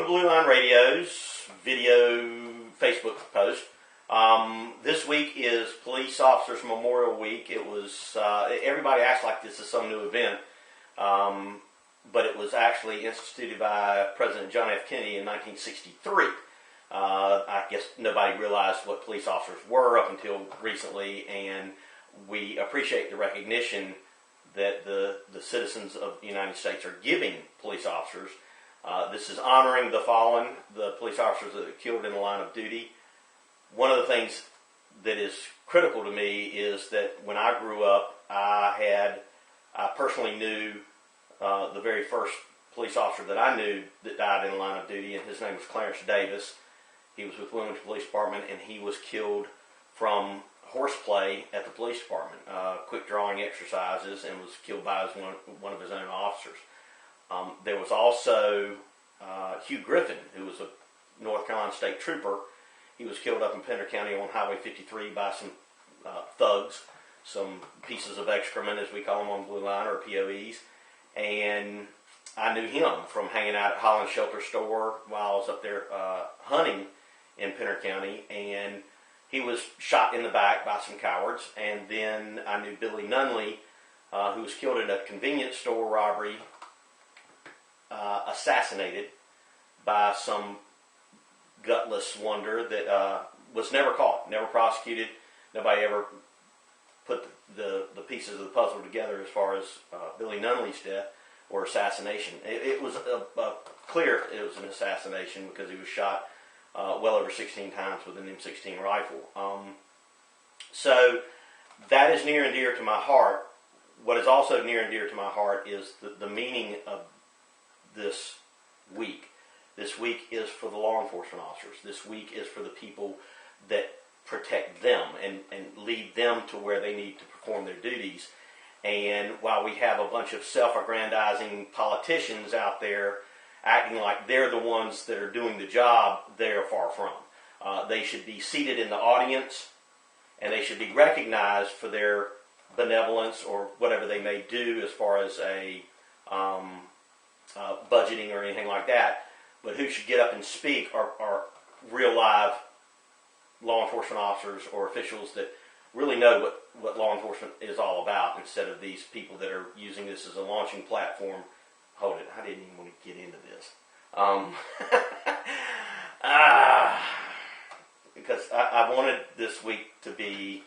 Blue Line Radio's video Facebook post. This week is Police Officers Memorial Week. It was, everybody acts like this is some new event, but it was actually instituted by President John F. Kennedy in 1963. I guess nobody realized what police officers were up until recently, and we appreciate the recognition that the citizens of the United States are giving police officers. This is honoring the fallen, the police officers that are killed in the line of duty. One of the things that is critical to me is that when I grew up, I personally knew the very first police officer that I knew that died in the line of duty, and his name was Clarence Davis. He was with Wilmington Police Department, and he was killed from horseplay at the police department, quick drawing exercises, and was killed by one of his own officers. There was also Hugh Griffin, who was a North Carolina state trooper. He was killed up in Pender County on Highway 53 by some thugs, some pieces of excrement, as we call them on Blue Line, or POEs. And I knew him from hanging out at Holland Shelter Store while I was up there hunting in Pender County. And he was shot in the back by some cowards. And then I knew Billy Nunley, who was killed in a convenience store robbery, assassinated by some gutless wonder that was never caught, never prosecuted. Nobody ever put the pieces of the puzzle together as far as Billy Nunley's death or assassination. It was clear it was an assassination because he was shot well over 16 times with an M16 rifle. So that is near and dear to my heart. What is also near and dear to my heart is the meaning of this week. This week is for the law enforcement officers. This week is for the people that protect them and lead them to where they need to perform their duties. And while we have a bunch of self-aggrandizing politicians out there acting like they're the ones that are doing the job, they're far from. They should be seated in the audience, and they should be recognized for their benevolence or whatever they may do as far as a budgeting or anything like that. But who should get up and speak are real live law enforcement officers or officials that really know what law enforcement is all about, instead of these people that are using this as a launching platform. Hold it, I didn't even want to get into this. Because I wanted this week to be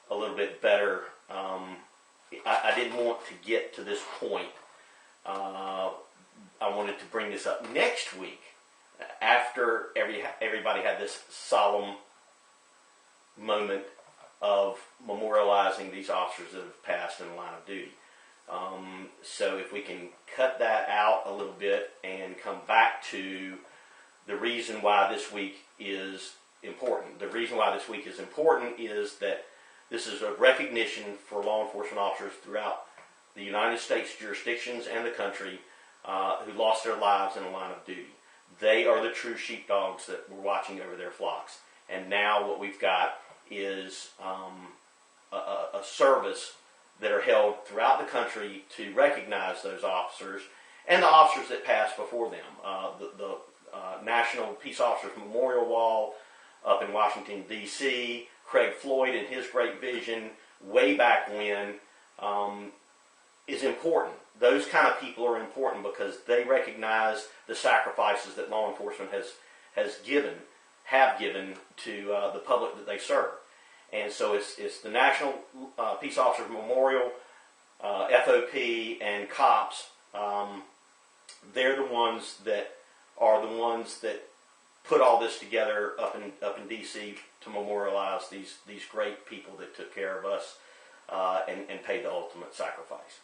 a little bit better. I didn't want to get to this point. I wanted to bring this up next week after everybody had this solemn moment of memorializing these officers that have passed in the line of duty. So if we can cut that out a little bit and come back to the reason why this week is important. The reason why this week is important is that this is a recognition for law enforcement officers throughout the United States jurisdictions and the country who lost their lives in the line of duty. They are the true sheepdogs that were watching over their flocks. And now what we've got is a service that are held throughout the country to recognize those officers and the officers that passed before them. The National Peace Officers Memorial Wall up in Washington, D.C., Craig Floyd and his great vision way back when is important. Those kind of people are important because they recognize the sacrifices that law enforcement have given to the public that they serve. And so it's the National Peace Officers Memorial, FOP, and COPS. They're the ones that put all this together up in D.C. to memorialize these great people that took care of us and paid the ultimate sacrifice.